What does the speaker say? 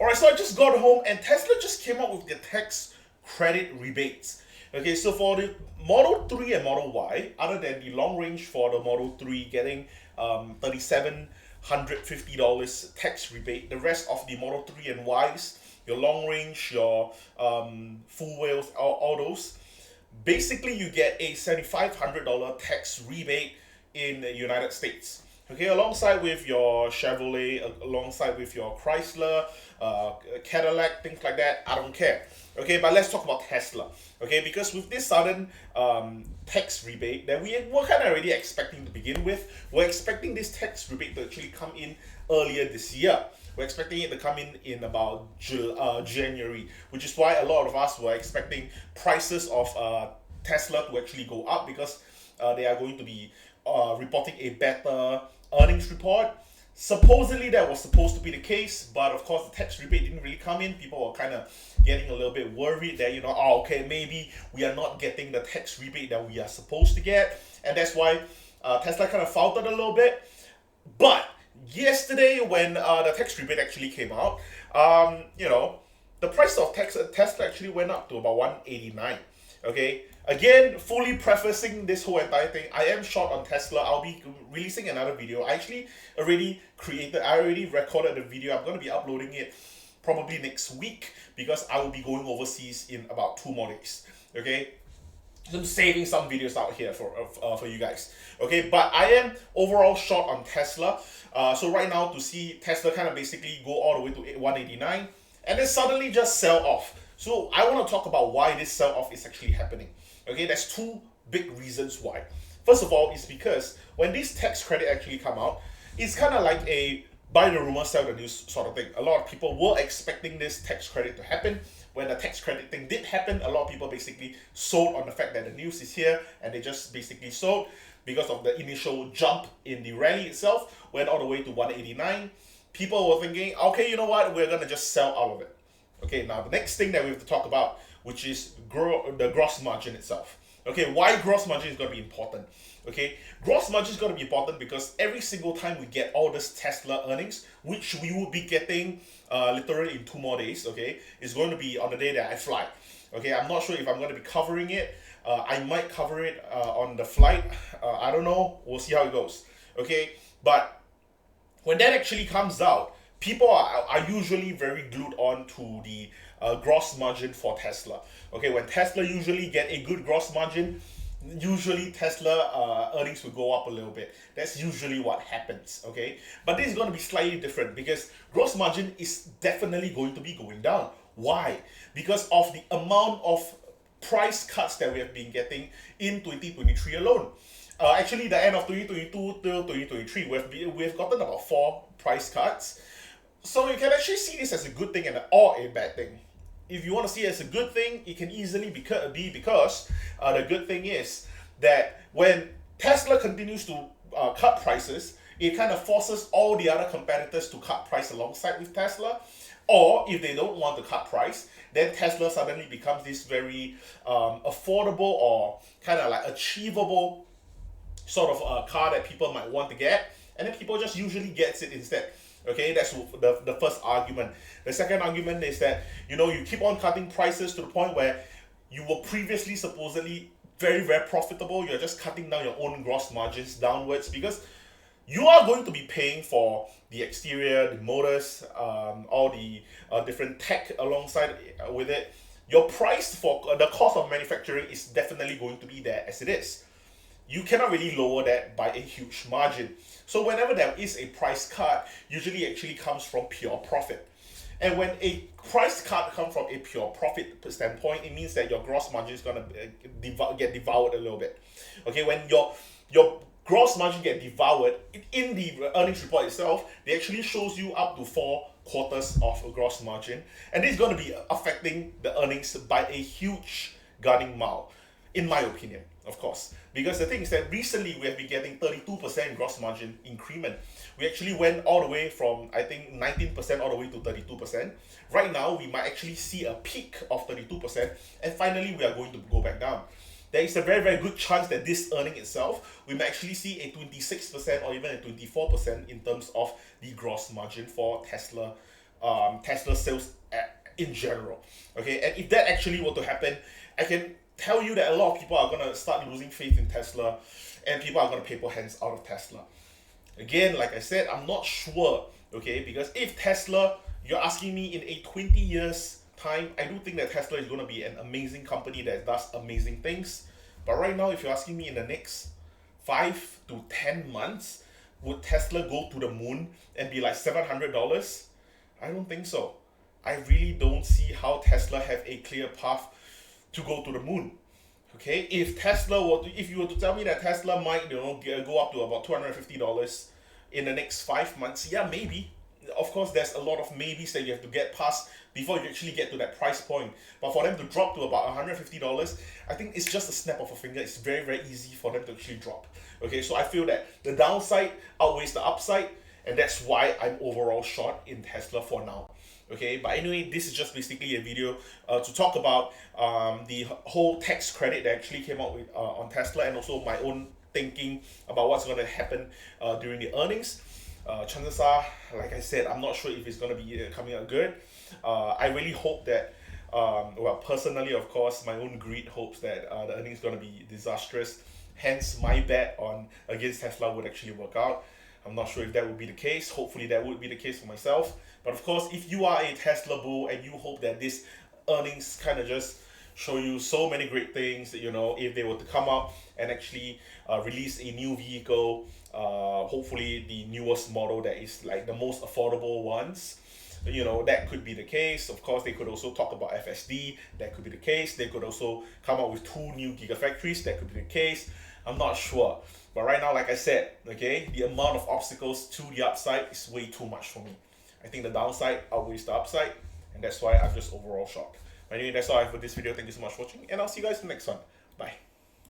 Alright, so I just got home and Tesla just came out with their tax credit rebates. Okay, so for the Model 3 and Model Y, other than the long range for the Model 3 getting $3,750 tax rebate, the rest of the Model 3 and Ys, your long range, your full wheels, all those, basically you get a $7,500 tax rebate in the United States. Okay, alongside with your Chevrolet, alongside with your Chrysler, Cadillac, things like that, I don't care. Okay, but let's talk about Tesla. Okay, because with this sudden tax rebate that we were kind of already expecting to begin with, we're expecting this tax rebate to actually come in earlier this year. We're expecting it to come in about January, which is why a lot of us were expecting prices of Tesla to actually go up because they are going to be reporting a better earnings report. Supposedly that was supposed to be the case, but of course the tax rebate didn't really come in. People were kind of getting a little bit worried that oh, okay, maybe we are not getting the tax rebate that we are supposed to get, and that's why Tesla kind of faltered a little bit. But yesterday, when the tax rebate actually came out, the price of Tesla actually went up to about 189. Okay, again, fully prefacing this whole entire thing, I am short on Tesla. I'll be releasing another video. I already recorded the video. I'm going to be uploading it probably next week because I will be going overseas in about 2 more days. Okay, I'm saving some videos out here for you guys. Okay, but I am overall short on Tesla. So right now to see Tesla kind of basically go all the way to 189 and then suddenly just sell off. So I want to talk about why this sell off is actually happening. Okay, there's two big reasons why. First of all, it's because when this tax credit actually come out, it's kind of like a buy the rumor, sell the news sort of thing. A lot of people were expecting this tax credit to happen. When the tax credit thing did happen, a lot of people basically sold on the fact that the news is here, and they just basically sold because of the initial jump in the rally itself, went all the way to 189. People were thinking, okay, you know what, we're gonna just sell all of it. Okay, now the next thing that we have to talk about, which is the gross margin itself. Okay, why gross margin is going to be important? Okay, gross margin is going to be important because every single time we get all this Tesla earnings, which we will be getting literally in 2 more days, okay, is going to be on the day that I fly. Okay, I'm not sure if I'm going to be covering it. I might cover it on the flight. I don't know. We'll see how it goes. Okay, but when that actually comes out, people are usually very glued on to the gross margin for Tesla. Okay, when Tesla usually get a good gross margin, usually Tesla earnings will go up a little bit. That's usually what happens. Okay, but this is going to be slightly different because gross margin is definitely going to be going down. Why? Because of the amount of price cuts that we have been getting in 2023 alone. Actually, the end of 2022 till 2023, we have gotten about 4 price cuts. So you can actually see this as a good thing or a bad thing. If you want to see it as a good thing, it can easily be because the good thing is that when Tesla continues to cut prices, it kind of forces all the other competitors to cut price alongside with Tesla. Or if they don't want to cut price, then Tesla suddenly becomes this very affordable or kind of like achievable sort of car that people might want to get, and then people just usually gets it instead. Okay, that's the first argument. The second argument is that you keep on cutting prices to the point where you were previously supposedly very very profitable. You're just cutting down your own gross margins downwards because you are going to be paying for the exterior, the motors, all the different tech alongside with it. Your price for the cost of manufacturing is definitely going to be there as it is. You cannot really lower that by a huge margin. So whenever there is a price cut, usually actually comes from pure profit. And when a price cut comes from a pure profit standpoint, it means that your gross margin is going to get devoured a little bit. Okay, when your gross margin get devoured in the earnings report itself, they actually shows you up to 4 quarters of a gross margin, and this is going to be affecting the earnings by a huge gunning mile, in my opinion, of course. Because the thing is that recently we have been getting 32% gross margin increment. We actually went all the way from, I think, 19% all the way to 32%. Right now, we might actually see a peak of 32%, and finally we are going to go back down. There is a very, very good chance that this earning itself, we might actually see a 26% or even a 24% in terms of the gross margin for Tesla Tesla sales in general. Okay, and if that actually were to happen, I can tell you that a lot of people are gonna start losing faith in Tesla, and people are gonna paper hands out of Tesla. Again, like I said, I'm not sure. Okay, because if Tesla, you're asking me in a 20 years time, I do think that Tesla is gonna be an amazing company that does amazing things. But right now, if you're asking me in the next 5 to 10 months, would Tesla go to the moon and be like $700? I don't think so. I really don't see how Tesla have a clear path to go to the moon. Okay, if you were to tell me that Tesla might, go up to about $250 in the next 5 months, yeah, maybe. Of course, there's a lot of maybes that you have to get past before you actually get to that price point. But for them to drop to about $150, I think it's just a snap of a finger. It's very, very easy for them to actually drop. Okay, so I feel that the downside outweighs the upside, and that's why I'm overall short in Tesla for now. Okay, but anyway, this is just basically a video to talk about the whole tax credit that actually came out with on Tesla, and also my own thinking about what's going to happen during the earnings. Chances are, like I said, I'm not sure if it's going to be coming out good. I really hope that, well, personally, of course, my own greed hopes that the earnings is going to be disastrous. Hence, my bet on against Tesla would actually work out. I'm not sure if that would be the case. Hopefully, that would be the case for myself. But of course, if you are a Tesla bull and you hope that this earnings kind of just show you so many great things, that, if they were to come up and actually release a new vehicle, hopefully the newest model that is like the most affordable ones, that could be the case. Of course, they could also talk about FSD. That could be the case. They could also come up with 2 new gigafactories. That could be the case. I'm not sure. But right now, like I said, okay, the amount of obstacles to the upside is way too much for me. I think the downside outweighs the upside, and that's why I'm just overall shocked. But anyway, that's all I have for this video. Thank you so much for watching, and I'll see you guys in the next one. Bye.